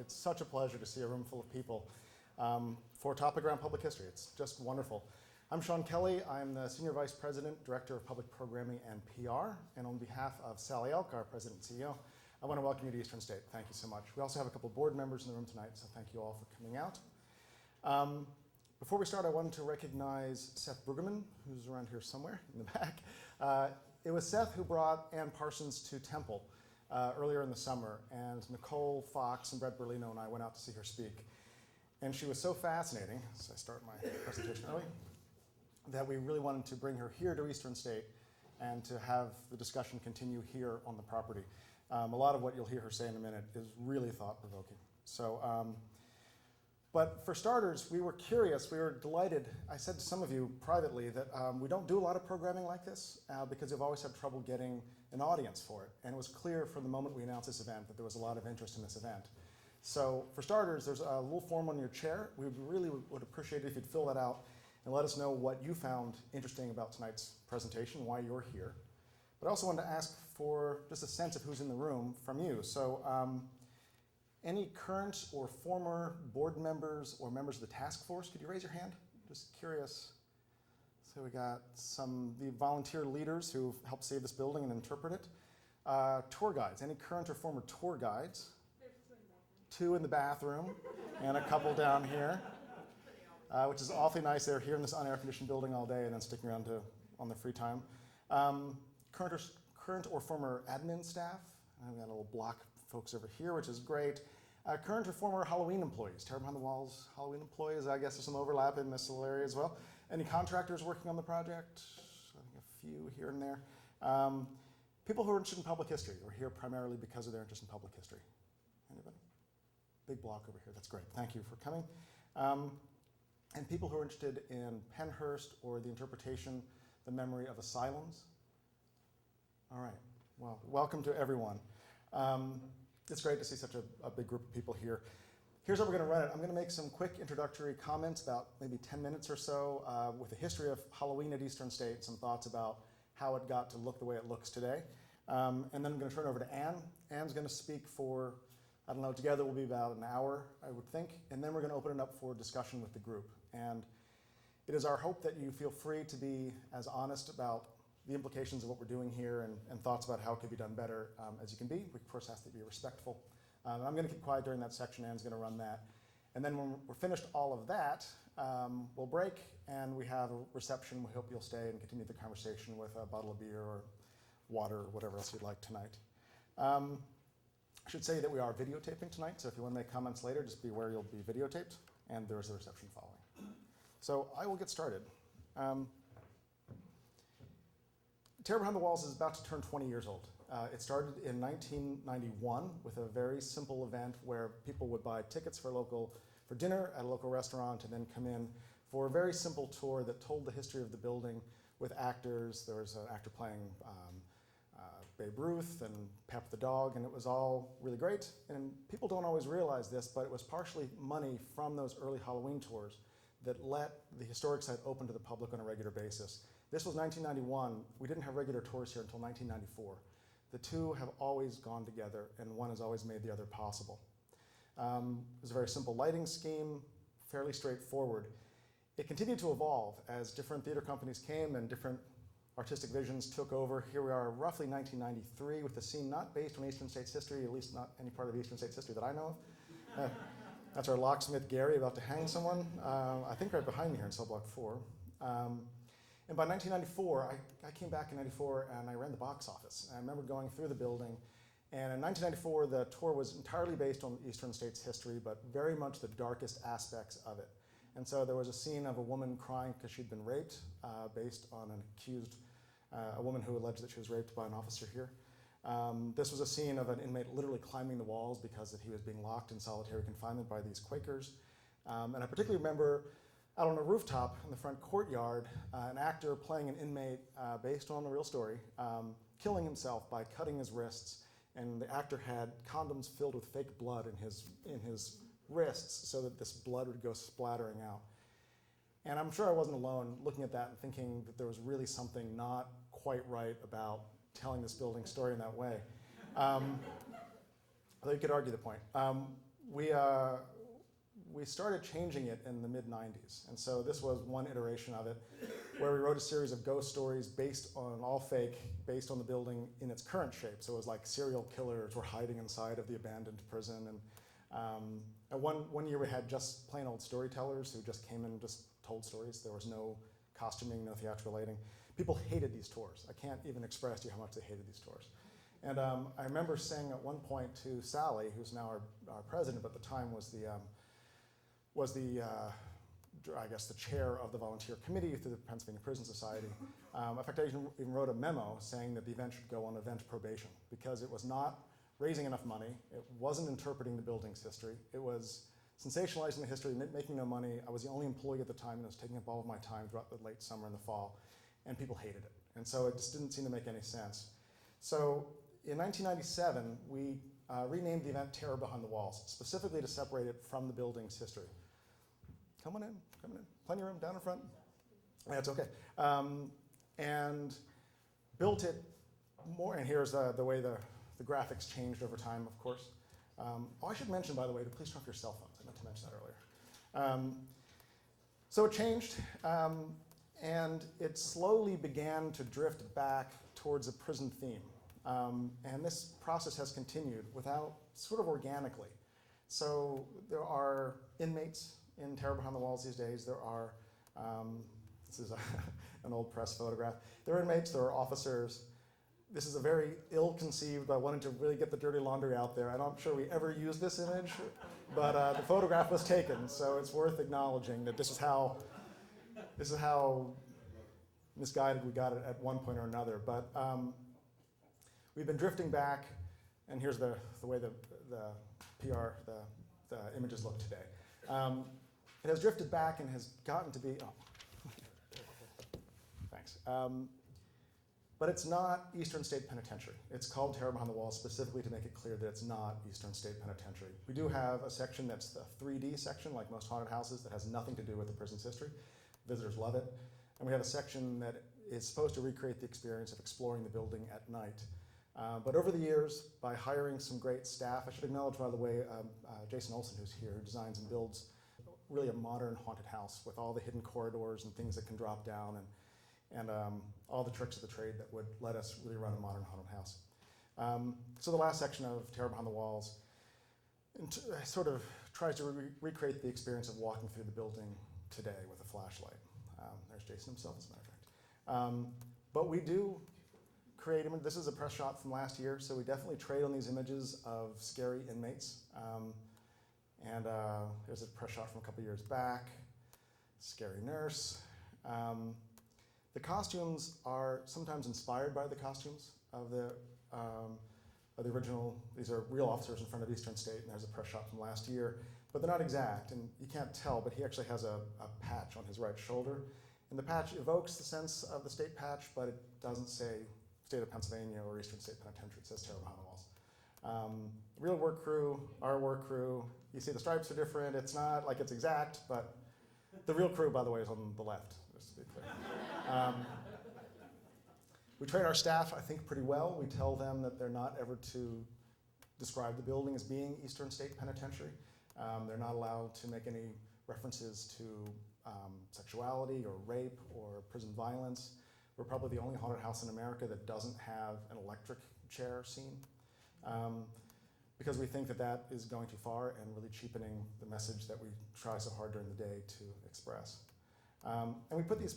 It's such a pleasure to see a room full of people for a topic around public history. It's just wonderful. I'm Sean Kelly. I'm the Senior Vice President, Director of Public Programming and PR. And on behalf of Sally Elk, our President and CEO, I want to welcome you to Eastern State. Thank you so much. We also have a couple of board members in the room tonight, so thank you all for coming out. Before we start, I wanted to recognize Seth Brueggemann, who's around here somewhere in the back. It was Seth who brought Ann Parsons to Temple earlier in the summer, and Nicole Fox and Brett Berlino and I went out to see her speak. And she was so fascinating, so I start my presentation early, that we really wanted to bring her here to Eastern State and to have the discussion continue here on the property. A lot of what you'll hear her say in a minute is really thought-provoking. But for starters, we were curious, we were delighted. I said to some of you privately that we don't do a lot of programming like this because we've always had trouble getting an audience for it. And it was clear from the moment we announced this event that there was a lot of interest in this event. So for starters, there's a little form on your chair. We really would appreciate it if you'd fill that out and let us know what you found interesting about tonight's presentation, why you're here. But I also wanted to ask for just a sense of who's in the room from you. So any current or former board members or members of the task force, could you raise your hand? Just curious. So we got the volunteer leaders who helped save this building and interpret it. Tour guides, any current or former tour guides? There's two in the bathroom and a couple down here, which is awfully nice. They're here in this unair-conditioned building all day and then sticking around on their free time. Current or former admin staff. I've got a little block folks over here, which is great. Current or former Halloween employees. Terror Behind the Walls Halloween employees. I guess there's some overlap in this little area as well. Any contractors working on the project? I think a few here and there. People who are interested in public history or here primarily because of their interest in public history. Anybody? Big block over here. That's great. Thank you for coming. And people who are interested in Pennhurst or the interpretation, the memory of asylums. All right. Well, welcome to everyone. It's great to see such a big group of people here. Here's how we're going to run it. I'm going to make some quick introductory comments, about maybe 10 minutes or so, with the history of Halloween at Eastern State, some thoughts about how it got to look the way it looks today. And then I'm going to turn it over to Ann. Ann's going to speak for, I don't know, together will be about an hour, I would think. And then we're going to open it up for discussion with the group. And it is our hope that you feel free to be as honest about the implications of what we're doing here and thoughts about how it could be done better as you can be. We, of course, have to be respectful. I'm going to keep quiet during that section. Ann's going to run that. And then when we're finished all of that, we'll break, and we have a reception. We hope you'll stay and continue the conversation with a bottle of beer or water or whatever else you'd like tonight. I should say that we are videotaping tonight, so if you want to make comments later, just be aware you'll be videotaped, and there's a reception following. So I will get started. Terror Behind the Walls is about to turn 20 years old. It started in 1991 with a very simple event where people would buy tickets for dinner at a local restaurant and then come in for a very simple tour that told the history of the building with actors. There was an actor playing Babe Ruth and Pep the dog, and it was all really great. And people don't always realize this, but it was partially money from those early Halloween tours that let the historic site open to the public on a regular basis. This was 1991. We didn't have regular tours here until 1994. The two have always gone together, and one has always made the other possible. It was a very simple lighting scheme, fairly straightforward. It continued to evolve as different theater companies came and different artistic visions took over. Here we are, roughly 1993, with the scene not based on Eastern State's history, at least not any part of Eastern State's history that I know of. That's our locksmith Gary about to hang someone, I think right behind me here in cell block 4. And by 1994, I came back in 94 and I ran the box office. And I remember going through the building, and in 1994, the tour was entirely based on Eastern State's history, but very much the darkest aspects of it. And so there was a scene of a woman crying because she'd been raped, based on a woman who alleged that she was raped by an officer here. This was a scene of an inmate literally climbing the walls because he was being locked in solitary confinement by these Quakers. And I particularly remember out on a rooftop in the front courtyard, an actor playing an inmate based on a real story, killing himself by cutting his wrists. And the actor had condoms filled with fake blood in his wrists so that this blood would go splattering out. And I'm sure I wasn't alone looking at that and thinking that there was really something not quite right about telling this building story in that way. Although you could argue the point. we started changing it in the mid-90s. And so this was one iteration of it, where we wrote a series of ghost stories based on, all fake, based on the building in its current shape. So it was like serial killers were hiding inside of the abandoned prison. And one year we had just plain old storytellers who just came in and just told stories. There was no costuming, no theatrical lighting. People hated these tours. I can't even express to you how much they hated these tours. And I remember saying at one point to Sally, who's now our president, but at the time was I guess the chair of the volunteer committee through the Pennsylvania Prison Society. In fact, I even wrote a memo saying that the event should go on event probation because it was not raising enough money. It wasn't interpreting the building's history. It was sensationalizing the history, making no money. I was the only employee at the time and I was taking up all of my time throughout the late summer and the fall, and people hated it. And so it just didn't seem to make any sense. So in 1997, we renamed the event Terror Behind the Walls, specifically to separate it from the building's history. Come on in. Plenty of room down in front. That's okay. And built it more, and here's the way the graphics changed over time, of course. I should mention, by the way, to please turn off your cell phones. I meant to mention that earlier. So it changed, and it slowly began to drift back towards a prison theme. And this process has continued without, sort of organically. So there are inmates in Terror Behind the Walls these days. There are, this is an old press photograph. There are inmates, there are officers. This is a very ill-conceived, I wanted to really get the dirty laundry out there. I'm not sure we ever used this image, but the photograph was taken, so it's worth acknowledging that this is how misguided we got it at one point or another. But we've been drifting back, and here's the way the PR, the images look today. It has drifted back and has gotten to be, thanks. But it's not Eastern State Penitentiary. It's called Terror Behind the Walls specifically to make it clear that it's not Eastern State Penitentiary. We do have a section that's the 3D section, like most haunted houses, that has nothing to do with the prison's history. Visitors love it. And we have a section that is supposed to recreate the experience of exploring the building at night. But over the years, by hiring some great staff, I should acknowledge, by the way, Jason Olson, who's here, who designs and builds really a modern haunted house with all the hidden corridors and things that can drop down and all the tricks of the trade that would let us really run a modern haunted house. So the last section of Terror Behind the Walls sort of tries to recreate the experience of walking through the building today with a flashlight. There's Jason himself, as a matter of fact. But we do create, this is a press shot from last year, so we definitely trade on these images of scary inmates. Here's a press shot from a couple years back. Scary nurse. The costumes are sometimes inspired by the costumes of the original. These are real officers in front of Eastern State, and there's a press shot from last year. But they're not exact, and you can't tell, but he actually has a patch on his right shoulder. And the patch evokes the sense of the state patch, but it doesn't say State of Pennsylvania or Eastern State Penitentiary. It says Terror Behind the Walls. Real work crew, our work crew. You see the stripes are different. It's not like it's exact, but the real crew, by the way, is on the left, just to be clear. We train our staff, I think, pretty well. We tell them that they're not ever to describe the building as being Eastern State Penitentiary. They're not allowed to make any references to sexuality or rape or prison violence. We're probably the only haunted house in America that doesn't have an electric chair scene. Because we think that that is going too far and really cheapening the message that we try so hard during the day to express. And we put these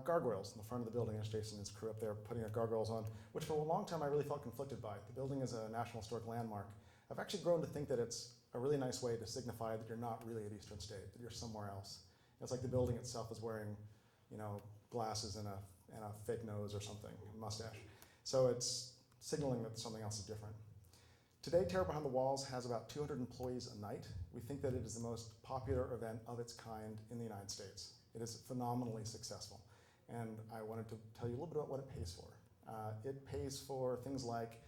gargoyles in the front of the building, as Jason and his crew up there putting our gargoyles on, which for a long time I really felt conflicted by. The building is a National Historic Landmark. I've actually grown to think that it's a really nice way to signify that you're not really at Eastern State, that you're somewhere else. It's like the building itself is wearing, glasses and a fake nose or something, a mustache. So it's signaling that something else is different. Today, Terror Behind the Walls has about 200 employees a night. We think that it is the most popular event of its kind in the United States. It is phenomenally successful. And I wanted to tell you a little bit about what it pays for. It pays for things like,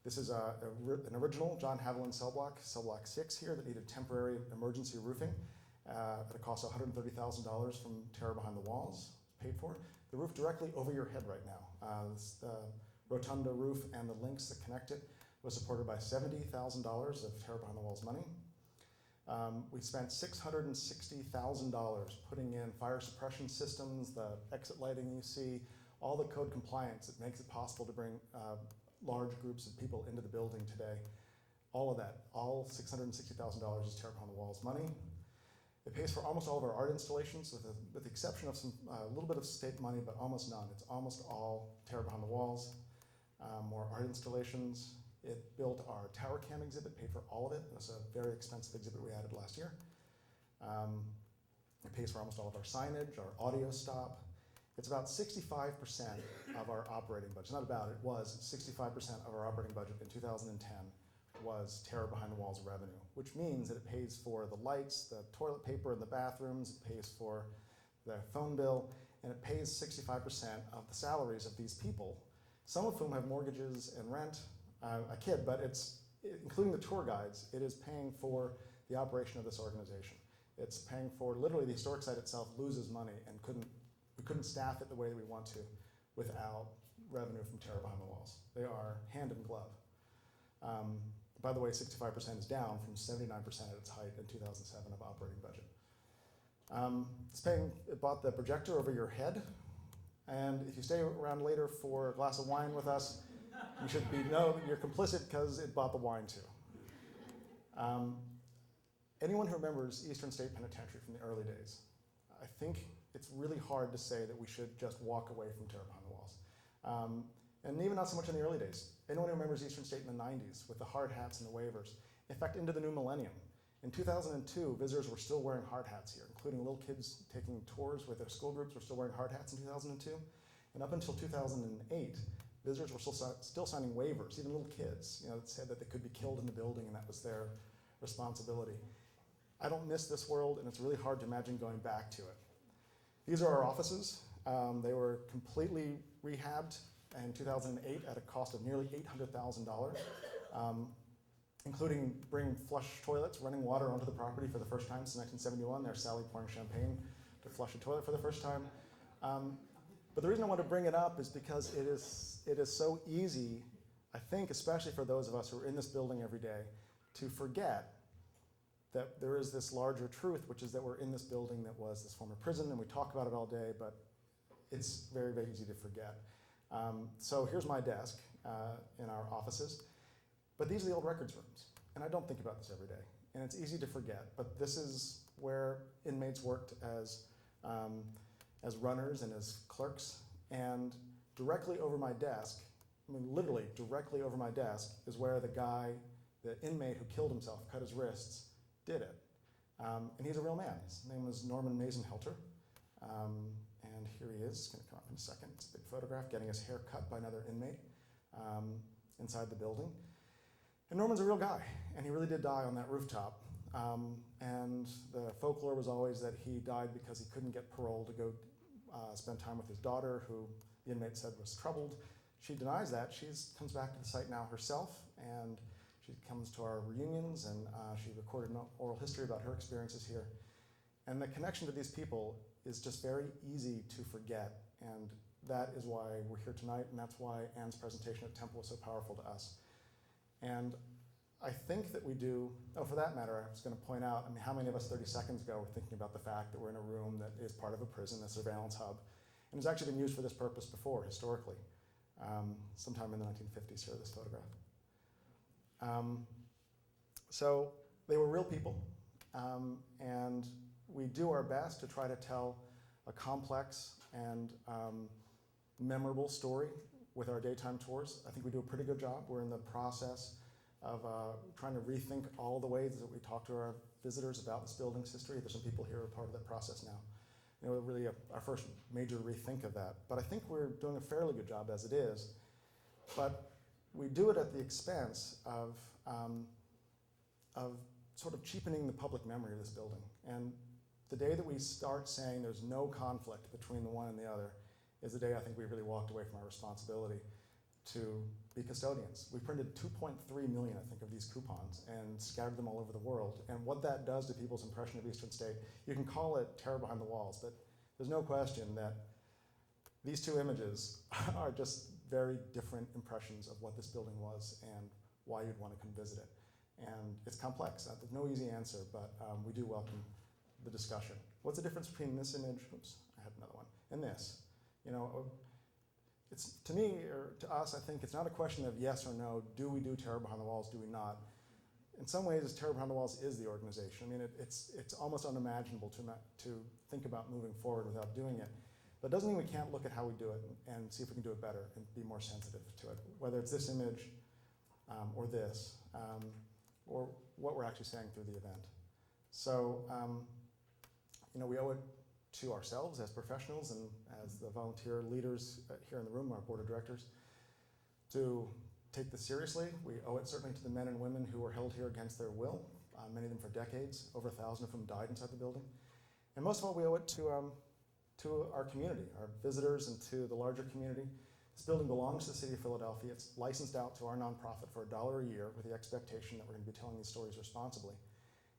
this is an original John Haviland cell block 6 here, that needed temporary emergency roofing at a cost of $130,000 from Terror Behind the Walls, paid for. The roof directly over your head right now. The rotunda roof and the links that connect it was supported by $70,000 of Terror Behind the Walls money. We spent $660,000 putting in fire suppression systems, the exit lighting you see, all the code compliance that makes it possible to bring large groups of people into the building today. All of that, all $660,000 is Tear Behind the Walls money. It pays for almost all of our art installations, with the exception of some a little bit of state money, but almost none. It's almost all Tear Behind the Walls. More art installations. It built our Tower Cam exhibit, paid for all of it. It was a very expensive exhibit we added last year. It pays for almost all of our signage, our audio stop. It's about 65% of our operating budget. Not about, it was 65% of our operating budget in 2010 was Terror Behind the Walls revenue, which means that it pays for the lights, the toilet paper in the bathrooms, it pays for the phone bill, and it pays 65% of the salaries of these people, some of whom have mortgages and rent. I kid, but including the tour guides, it is paying for the operation of this organization. It's paying for, literally the historic site itself loses money and we couldn't staff it the way that we want to without revenue from Terror Behind the Walls. They are hand in glove. By the way, 65% is down from 79% at its height in 2007 of operating budget. It bought the projector over your head, and if you stay around later for a glass of wine with us, you should you're complicit because it bought the wine too. Anyone who remembers Eastern State Penitentiary from the early days, I think it's really hard to say that we should just walk away from Terror Behind the Walls. And even not so much in the early days. Anyone who remembers Eastern State in the 90s with the hard hats and the waivers, in fact, into the new millennium. In 2002, visitors were still wearing hard hats here, including little kids taking tours with their school groups were still wearing hard hats in 2002. And up until 2008, visitors were still signing waivers, even little kids, that said that they could be killed in the building and that was their responsibility. I don't miss this world, and it's really hard to imagine going back to it. These are our offices. They were completely rehabbed in 2008 at a cost of nearly $800,000, including bringing flush toilets, running water onto the property for the first time since 1971. There's Sally pouring champagne to flush a toilet for the first time. But the reason I want to bring it up is because it is so easy, I think, especially for those of us who are in this building every day, to forget that there is this larger truth, which is that we're in this building that was this former prison, and we talk about it all day, but it's very, very easy to forget. So here's my desk in our offices, but these are the old records rooms, and I don't think about this every day, and it's easy to forget, but this is where inmates worked as runners and as clerks, and directly over my desk, I mean literally directly over my desk, is where the inmate who killed himself, cut his wrists, did it. And he's a real man. His name was Norman Mason-Helter. And here he is, it's gonna come up in a second. It's a big photograph, getting his hair cut by another inmate inside the building. And Norman's a real guy, and he really did die on that rooftop. And the folklore was always that he died because he couldn't get parole to go spend time with his daughter, who the inmate said was troubled. She denies that. She comes back to the site now herself, and she comes to our reunions, and she recorded an oral history about her experiences here. And the connection to these people is just very easy to forget, and that is why we're here tonight, and that's why Anne's presentation at Temple was so powerful to us. And I think that we do, for that matter, I was going to point out, I mean, how many of us 30 seconds ago were thinking about the fact that we're in a room that is part of a prison, a surveillance hub, and has actually been used for this purpose before, historically, sometime in the 1950s, here, this photograph. So they were real people, and we do our best to try to tell a complex and memorable story with our daytime tours. I think we do a pretty good job. We're in the process of trying to rethink all the ways that we talk to our visitors about this building's history. There's some people here who are part of that process now. Really our first major rethink of that. But I think we're doing a fairly good job as it is. But we do it at the expense of sort of cheapening the public memory of this building. And the day that we start saying there's no conflict between the one and the other is the day I think we really walked away from our responsibility to be custodians. We printed 2.3 million, I think, of these coupons and scattered them all over the world. And what that does to people's impression of Eastern State, you can call it Terror Behind the Walls, but there's no question that these two images are just very different impressions of what this building was and why you'd want to come visit it. And it's complex. There's no easy answer, but we do welcome the discussion. What's the difference between this image, oops, I had another one, and this? You know, it's, to me, or to us, I think it's not a question of yes or no, do we do Terror Behind the Walls, do we not? In some ways, Terror Behind the Walls is the organization. I mean, it's almost unimaginable to think about moving forward without doing it. But it doesn't mean we can't look at how we do it and see if we can do it better and be more sensitive to it, whether it's this image or this, or what we're actually saying through the event. So, you know, we owe it to ourselves as professionals and as the volunteer leaders here in the room, our board of directors, to take this seriously. We owe it certainly to the men and women who were held here against their will, many of them for decades, over 1,000 of whom died inside the building. And most of all, we owe it to our community, our visitors, and to the larger community. This building belongs to the city of Philadelphia. It's licensed out to our nonprofit for $1 a year with the expectation that we're going to be telling these stories responsibly.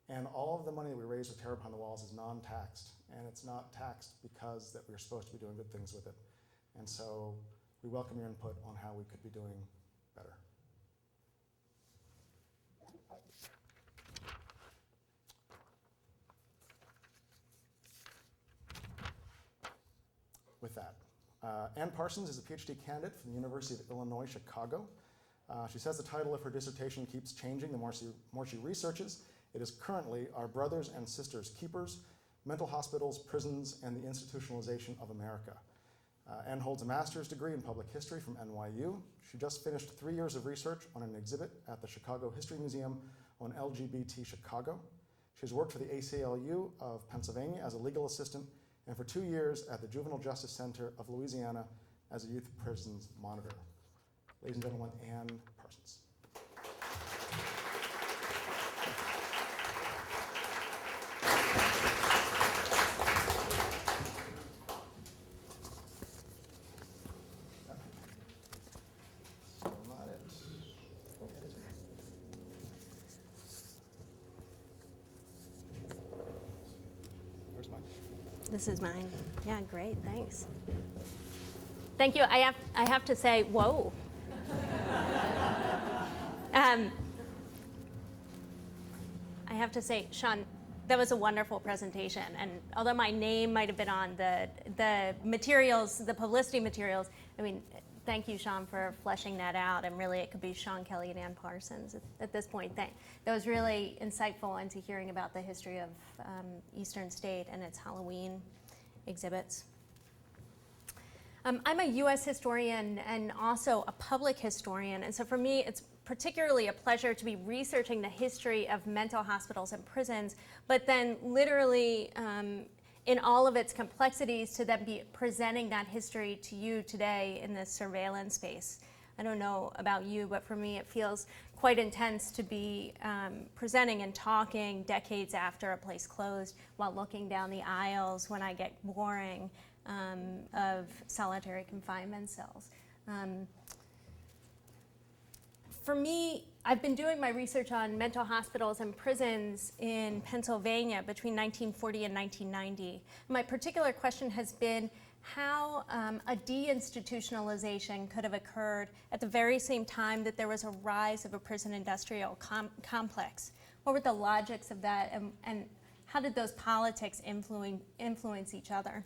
And all of the money that we raise with Terror Behind the Walls is non-taxed, and it's not taxed because that we're supposed to be doing good things with it. And so we welcome your input on how we could be doing better. With that, Ann Parsons is a PhD candidate from the University of Illinois, Chicago. She says the title of her dissertation keeps changing the more she researches. It is currently Our Brothers and Sisters Keepers, Mental Hospitals, Prisons, and the Institutionalization of America. Ann holds a master's degree in public history from NYU. She just finished 3 years of research on an exhibit at the Chicago History Museum on LGBT Chicago. She's worked for the ACLU of Pennsylvania as a legal assistant and for 2 years at the Juvenile Justice Center of Louisiana as a youth prisons monitor. Ladies and gentlemen, Ann Parsons. This is mine. Yeah, great, thanks. Thank you. I have to say, whoa. I have to say, Sean, that was a wonderful presentation. And although my name might have been on the materials, the publicity materials, I mean, thank you, Sean, for fleshing that out. And really, it could be Sean Kelly and Ann Parsons at this point. That was really insightful into hearing about the history of Eastern State and its Halloween exhibits. I'm a U.S. historian and also a public historian. And so for me, it's particularly a pleasure to be researching the history of mental hospitals and prisons, but then literally in all of its complexities to then be presenting that history to you today in this surveillance space. I don't know about you, but for me it feels quite intense to be presenting and talking decades after a place closed while looking down the aisles when I get boring of solitary confinement cells. For me, I've been doing my research on mental hospitals and prisons in Pennsylvania between 1940 and 1990. My particular question has been how a deinstitutionalization could have occurred at the very same time that there was a rise of a prison industrial complex. What were the logics of that, and how did those politics influence each other?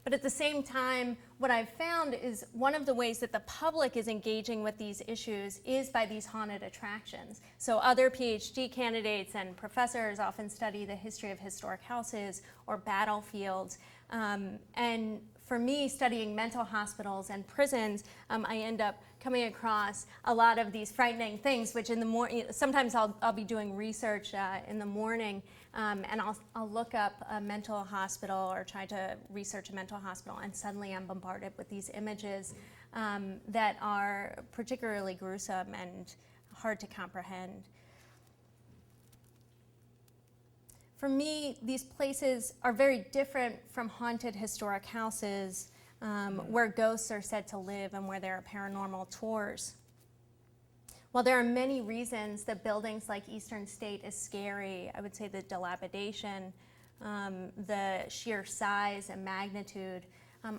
But at the same time, what I've found is one of the ways that the public is engaging with these issues is by these haunted attractions. So other PhD candidates and professors often study the history of historic houses or battlefields. And for me, studying mental hospitals and prisons, I end up coming across a lot of these frightening things, which in the morning, sometimes I'll be doing research in the morning, and I'll look up a mental hospital or try to research a mental hospital, and suddenly I'm bombarded with these images that are particularly gruesome and hard to comprehend. For me, these places are very different from haunted historic houses where ghosts are said to live and where there are paranormal tours. While there are many reasons that buildings like Eastern State is scary, I would say the dilapidation, the sheer size and magnitude.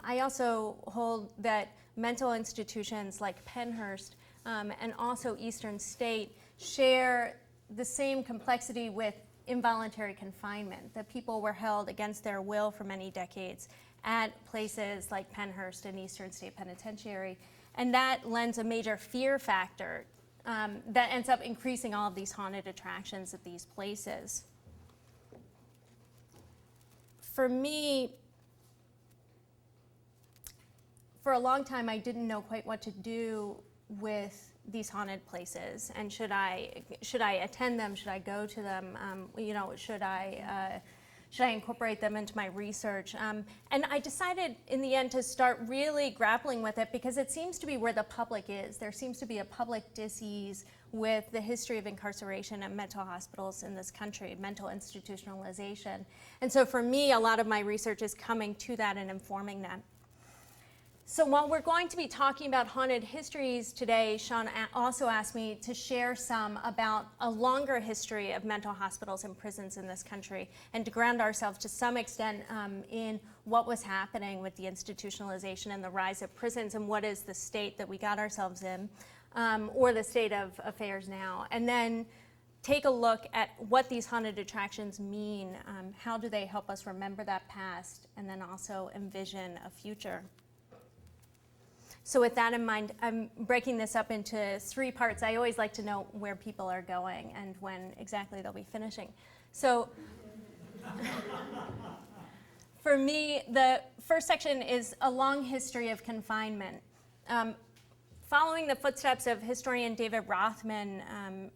I also hold that mental institutions like Pennhurst and also Eastern State share the same complexity with involuntary confinement, that people were held against their will for many decades at places like Pennhurst and Eastern State Penitentiary. And that lends a major fear factor that ends up increasing all of these haunted attractions at these places. For me, for a long time, I didn't know quite what to do with these haunted places, and should I attend them? Should I go to them? Should I incorporate them into my research? And I decided in the end to start really grappling with it, because it seems to be where the public is. There seems to be a public dis-ease with the history of incarceration and mental hospitals in this country, mental institutionalization. And so for me, a lot of my research is coming to that and informing that. So while we're going to be talking about haunted histories today, Sean also asked me to share some about a longer history of mental hospitals and prisons in this country, and to ground ourselves to some extent in what was happening with the institutionalization and the rise of prisons, and what is the state that we got ourselves in, or the state of affairs now. And then take a look at what these haunted attractions mean, how do they help us remember that past, and then also envision a future. So with that in mind, I'm breaking this up into 3 parts. I always like to know where people are going and when exactly they'll be finishing. So for me, the first section is a long history of confinement. Following the footsteps of historian David Rothman,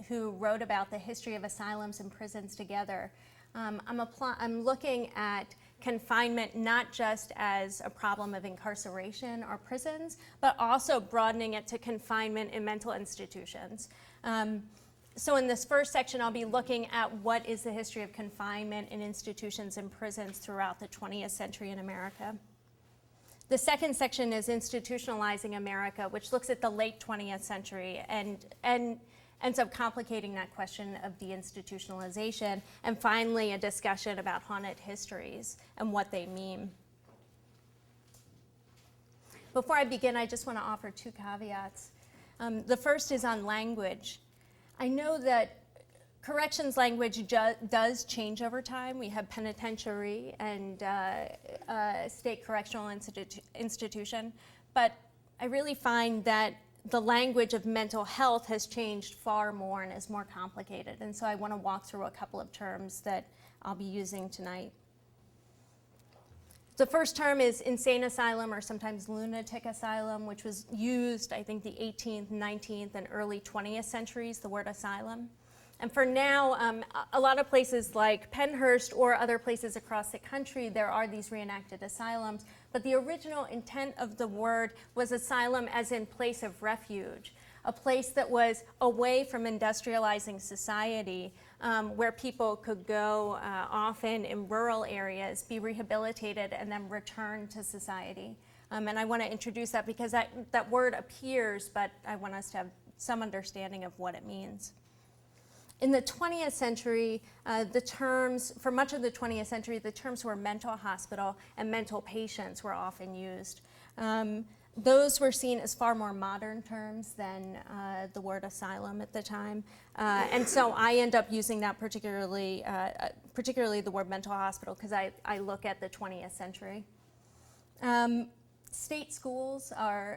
who wrote about the history of asylums and prisons together, I'm looking at confinement not just as a problem of incarceration or prisons, but also broadening it to confinement in mental institutions. So in this first section, I'll be looking at what is the history of confinement in institutions and prisons throughout the 20th century in America. The second section is institutionalizing America, which looks at the late 20th century and ends up complicating that question of deinstitutionalization. And finally, a discussion about haunted histories and what they mean. Before I begin, I just want to offer 2 caveats. The first is on language. I know that corrections language does change over time. We have penitentiary and state correctional institution, but I really find that the language of mental health has changed far more and is more complicated. And so I want to walk through a couple of terms that I'll be using tonight. The first term is insane asylum, or sometimes lunatic asylum, which was used, I think, the 18th, 19th, and early 20th centuries, the word asylum. And for now, a lot of places like Pennhurst or other places across the country, there are these reenacted asylums. But the original intent of the word was asylum as in place of refuge, a place that was away from industrializing society, where people could go often in rural areas, be rehabilitated, and then return to society. And I want to introduce that because that word appears, but I want us to have some understanding of what it means. In the 20th century, for much of the 20th century, the terms were mental hospital and mental patients were often used. Those were seen as far more modern terms than the word asylum at the time. And so I end up using that particularly the word mental hospital, because I look at the 20th century. State schools,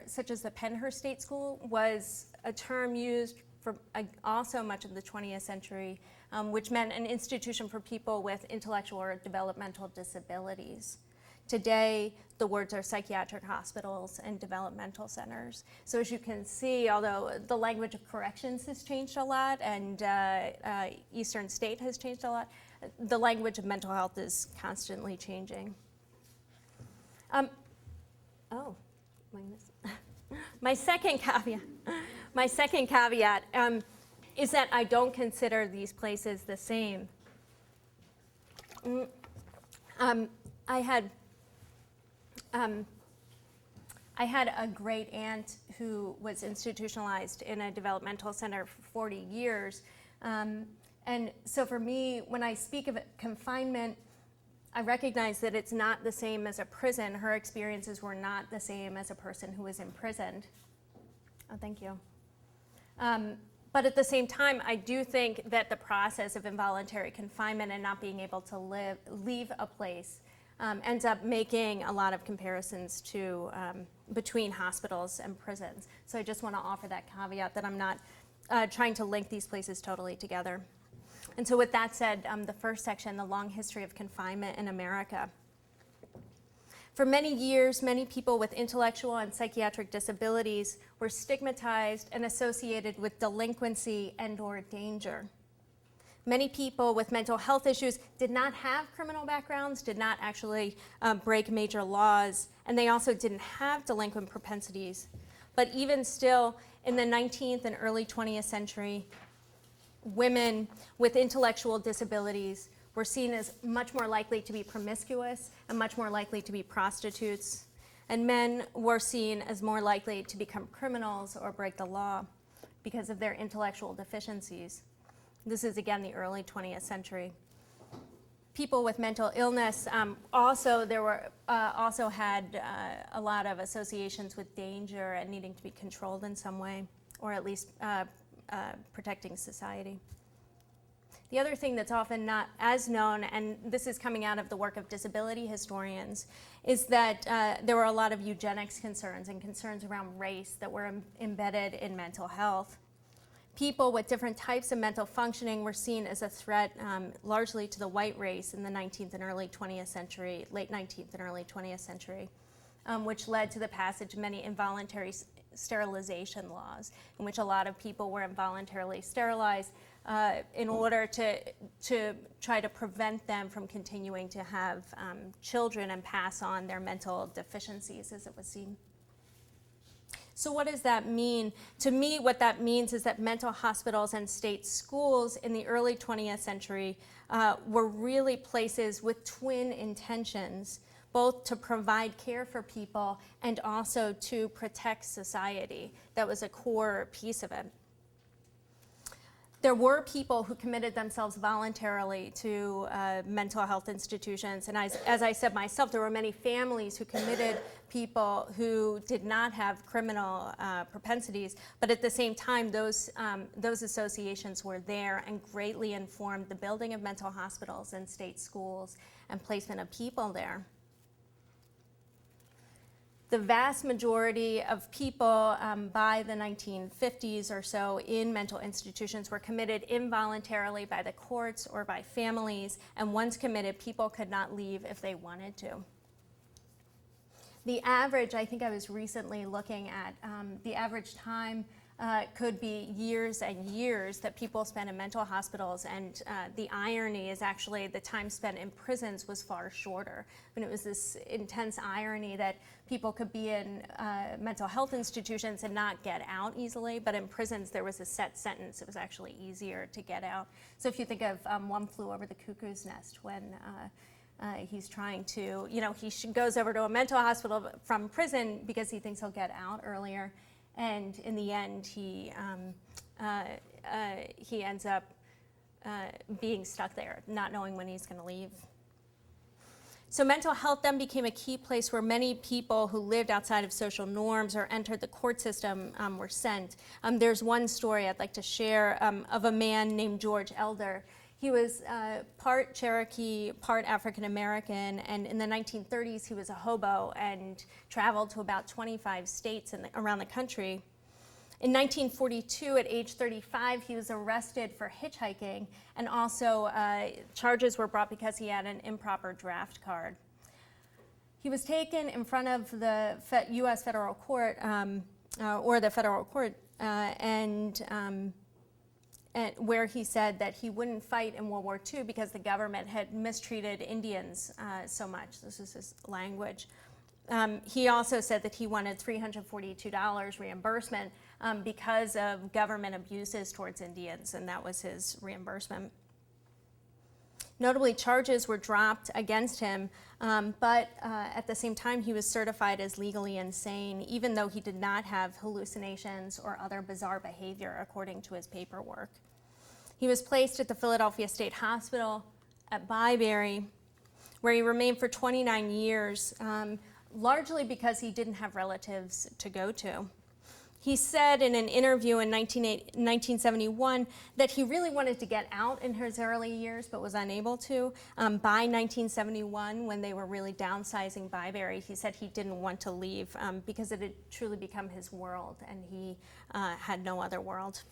such as the Pennhurst State School, was a term used for also much of the 20th century, which meant an institution for people with intellectual or developmental disabilities. Today, the words are psychiatric hospitals and developmental centers. So as you can see, although the language of corrections has changed a lot and Eastern State has changed a lot, the language of mental health is constantly changing. My second caveat is that I don't consider these places the same. I had a great aunt who was institutionalized in a developmental center for 40 years. And so for me, when I speak of confinement, I recognize that it's not the same as a prison. Her experiences were not the same as a person who was imprisoned. Oh, thank you. But at the same time, I do think that the process of involuntary confinement and not being able to leave a place ends up making a lot of comparisons to between hospitals and prisons. So I just want to offer that caveat that I'm not trying to link these places totally together. And so with that said, the first section, the long history of confinement in America. For many years, many people with intellectual and psychiatric disabilities were stigmatized and associated with delinquency and/or danger. Many people with mental health issues did not have criminal backgrounds, did not actually break major laws, and they also didn't have delinquent propensities. But even still, in the 19th and early 20th century, women with intellectual disabilities were seen as much more likely to be promiscuous and much more likely to be prostitutes. And men were seen as more likely to become criminals or break the law because of their intellectual deficiencies. This is, again, the early 20th century. People with mental illness also had a lot of associations with danger and needing to be controlled in some way, or at least protecting society. The other thing that's often not as known, and this is coming out of the work of disability historians, is that there were a lot of eugenics concerns and concerns around race that were embedded in mental health. People with different types of mental functioning were seen as a threat largely to the white race in the 19th and early 20th century, late 19th and early 20th century, which led to the passage of many involuntary sterilization laws, in which a lot of people were involuntarily sterilized in order to try to prevent them from continuing to have children and pass on their mental deficiencies, as it was seen. So what does that mean? To me, what that means is that mental hospitals and state schools in the early 20th century were really places with twin intentions, both to provide care for people and also to protect society. That was a core piece of it. There were people who committed themselves voluntarily to mental health institutions, and as I said myself, there were many families who committed people who did not have criminal propensities, but at the same time, those associations were there and greatly informed the building of mental hospitals and state schools and placement of people there. The vast majority of people by the 1950s or so in mental institutions were committed involuntarily by the courts or by families, and once committed, people could not leave if they wanted to. The average, I think I was recently looking at, the average time could be years and years that people spent in mental hospitals, and the irony is actually the time spent in prisons was far shorter. And it was this intense irony that people could be in mental health institutions and not get out easily, but in prisons there was a set sentence. It was actually easier to get out. So if you think of One Flew Over the Cuckoo's Nest, when he's trying to, he goes over to a mental hospital from prison because he thinks he'll get out earlier. And in the end, he ends up being stuck there, not knowing when he's going to leave. So mental health then became a key place where many people who lived outside of social norms or entered the court system were sent. There's one story I'd like to share of a man named George Elder. He was part Cherokee, part African American, and in the 1930s he was a hobo and traveled to about 25 states around the country. In 1942, at age 35, he was arrested for hitchhiking, and also charges were brought because he had an improper draft card. He was taken in front of the U.S. federal court, or the federal court, and where he said that he wouldn't fight in World War II because the government had mistreated Indians so much. This is his language. He also said that he wanted $342 reimbursement because of government abuses towards Indians, and that was his reimbursement. Notably, charges were dropped against him, but at the same time, he was certified as legally insane, even though he did not have hallucinations or other bizarre behavior, according to his paperwork. He was placed at the Philadelphia State Hospital at Byberry, where he remained for 29 years, largely because he didn't have relatives to go to. He said in an interview in 1971 that he really wanted to get out in his early years but was unable to. By 1971, when they were really downsizing Byberry, he said he didn't want to leave because it had truly become his world and he had no other world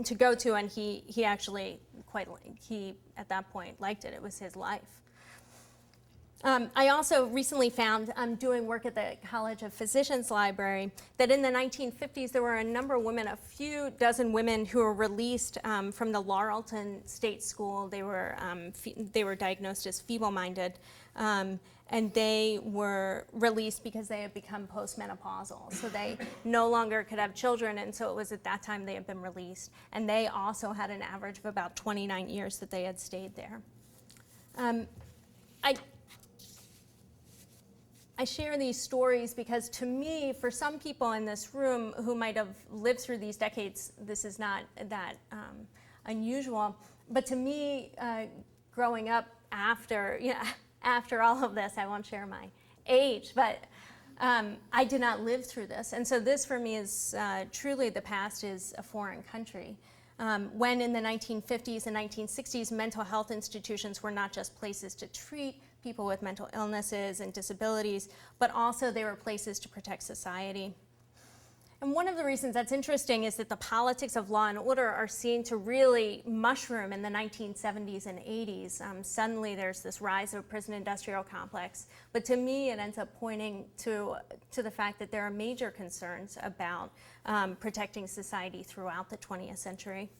to go to, and he actually at that point liked it. It was his life. I also recently found, doing work at the College of Physicians Library, that in the 1950s there were a number of women, a few dozen women who were released from the Laurelton State School. They were diagnosed as feeble-minded, and they were released because they had become postmenopausal. So they no longer could have children, and so it was at that time they had been released. And they also had an average of about 29 years that they had stayed there. I share these stories because, to me, for some people in this room who might have lived through these decades, this is not that unusual. But to me, growing up after all of this, I won't share my age, but I did not live through this. And so this, for me, is truly the past is a foreign country. When in the 1950s and 1960s, mental health institutions were not just places to treat people with mental illnesses and disabilities, but also they were places to protect society. And one of the reasons that's interesting is that the politics of law and order are seen to really mushroom in the 1970s and 80s. Suddenly there's this rise of a prison industrial complex. But to me, it ends up pointing to the fact that there are major concerns about protecting society throughout the 20th century.